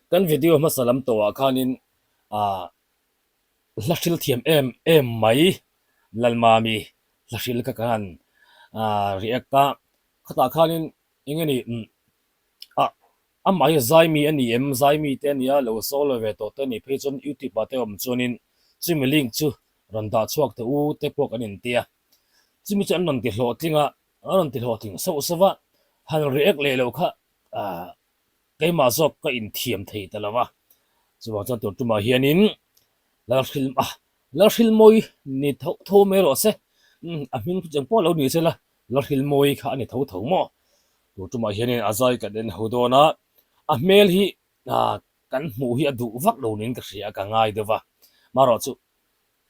kan video masalam to khanin a hlashil thiam em mai lalmami hlashil ka kan reacta khata khanin ingeni a amai zai mi ani em zai mi te nia lo solo ve to te ni phechon youtube ba te chunin chimi link chu randa chuak te u te pok anin tia chimi chan nan ti hlo tinga anan ti hlo ting so sawa han react le lo kha a keima zok ka in thiam thei talawa chuwa chan tur tuma hianin larhil moi ni tho me ro se a min chang po lo ni se la larhil moi kha ani tho tho mo tur tuma hianin azai ka den hodona a mel hi kan mu hi adu vak lo nin ka ria ka ngai dewa maro chu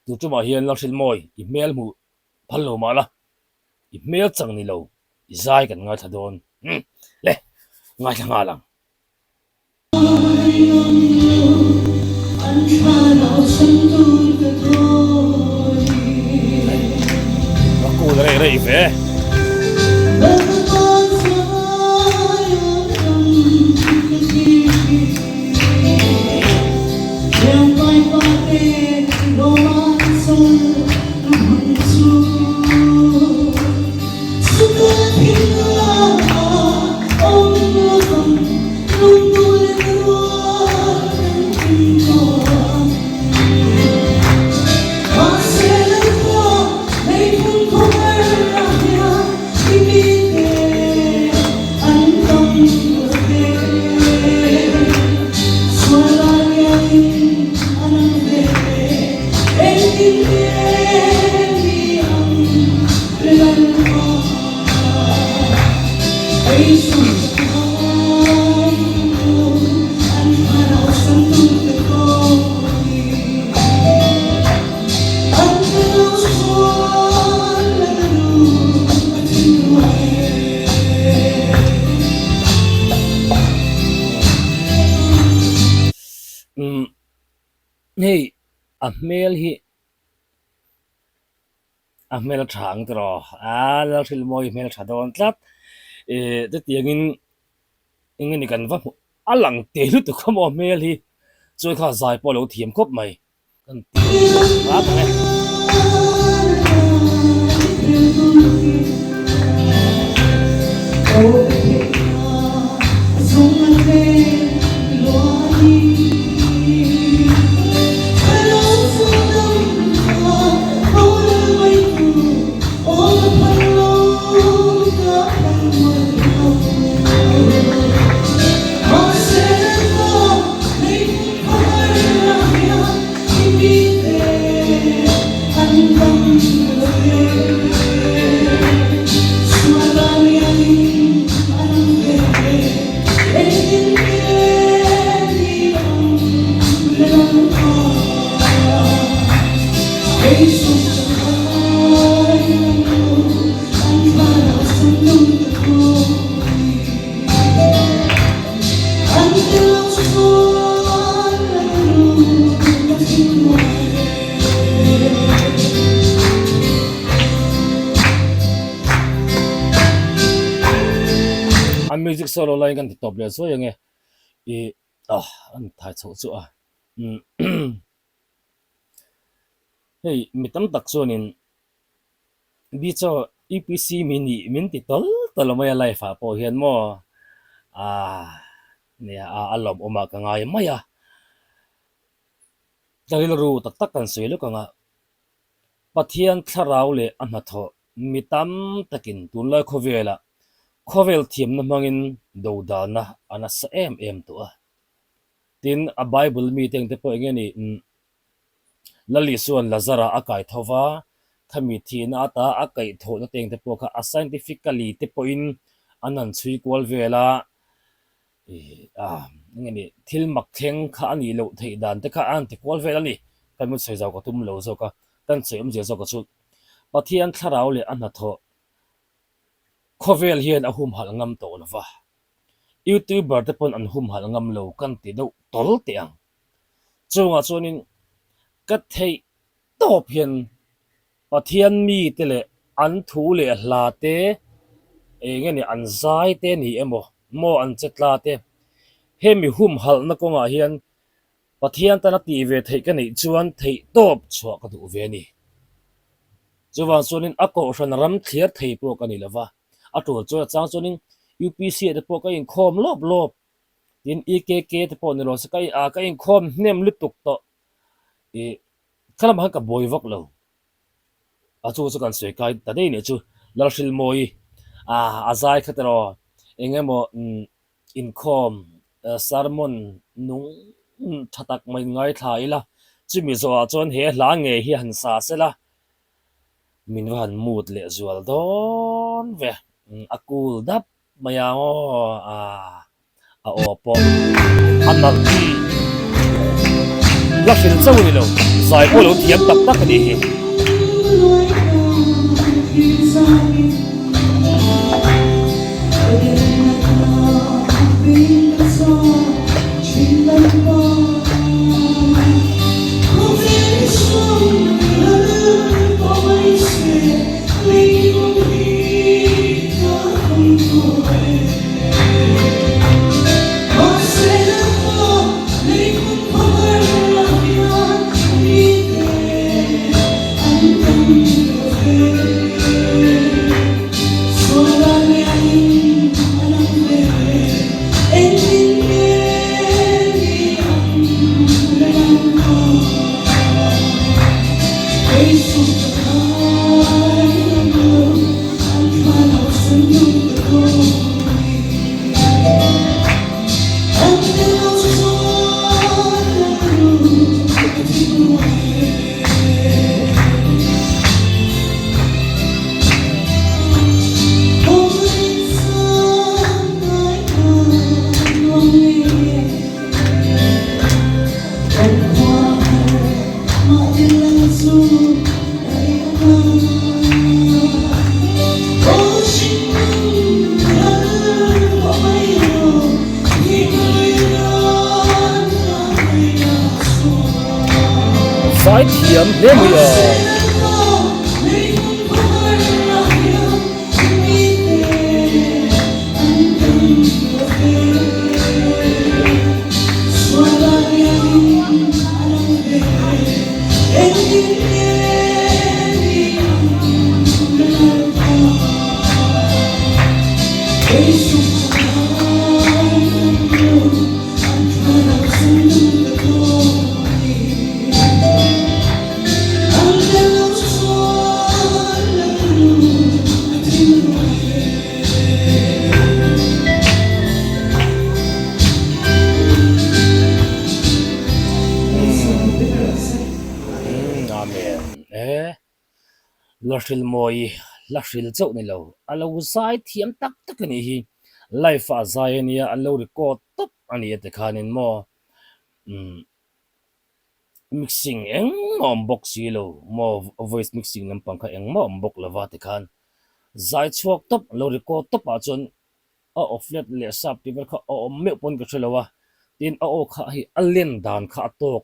tur tuma hian larhil moi i mel mu phalo mala i mel chang ni lo i zai kan ngai thadon le ngai thanga lang aku rei ve hey amel hi amel thang tro larhil moi mel thadon tlat te tiangin ingeni kan va alang te lu tu khamo mel hi choi kha zai po lo thiam khop mai kan ti ra ta music solo line kan top le so yang an thai chho chu hey mitam tak chonin bi cho EPC mini min ti tol tolomaya life a po hian mo ne alom oma ka ngai maya dalil ru tak tak kan sei lo ka nga pathian tharau le anatho mitam takin tunla khovel thiam na mangin do dana ana sa em to tin a bible meeting te po ngeni lali suan lazara akai thova khami thina ata akai tho na teng te po kha scientifically te po in anan chui kwal vela ngeni thil mak theng kha ani lo thei dan te kha an te kwal vela ni kan mu sei jaw ko tum lo zo ka tan chem je zo ka chu pathian tharau le anatho khovel hian ahum hal ngam to lova youtuber te pon an hum hal ngam lo kan ti do tol tiang chunga chunin ka thei top hian pathian mi te le an thu le hla te ngeni an zai te ni emo mo an chetla te hemi hum hal na ko nga hian pathian ta na ti ve thei ka nei chuan thei top chwa ka du ve ni chuwan chuanin a ko ran ram thliar thei po ka ni lawa a tur chu chang chuanin UPC te po ka in khom lop lop tin EKK te po ni ro sa kai a ka in khom hnem lutuk to e khalam han ka boi vak lo a chu chu kan se kai ta dei ne chu larshil moi a azai khatero engemo in khom sarmon nung thatak mai ngai thlai la chimi zo a chon he hla nge hi han sa sela min van mut le zual don ve akul dap maya o a opo anal ti la shin chau ni lo zai ko lo thiam tak tak ni hi zai thiam le mi a amen larshil moi larshil chau ni lo alo zai thiam tak tak ni hi life a zai ania alo record top ani te khanin mo mixing eng mom box lo mo voice mixing lam pangkha eng mom bok lawa te khan zai chuak top lo record top a chon a offlet le sap ti ber kha o me pon ka thelawa tin a o kha hi alien dan kha tok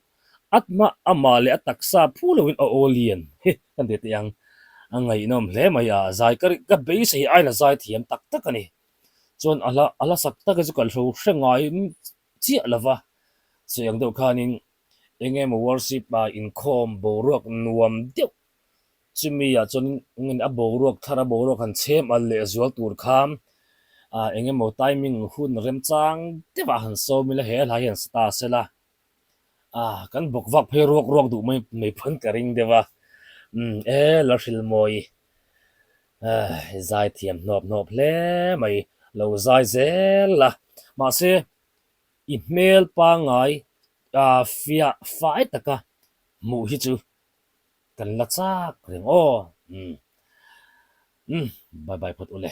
atma ama le ataksa phulowin a olien he kan de tiang angai nom hle maya zai ka be sei aina zai thiam tak tak ani chon ala sak tak ju kal tho hrengai chi lawa cheng do khanin engem worship ba in khom boruak nuam deuh chimi ya chon ngin a boruak thara boruak han chem al le zual tur kham engem timing hun rem chang dewa han so mi la he la hian sta sela kan bok vak phe ruak ruak du mai phun ka ring dewa la hril moi zai thiam nop nop hle mai lo zai zel la ma se email pa ngai fia fai taka mu hi chu kan la chak reng o bye bye phot ule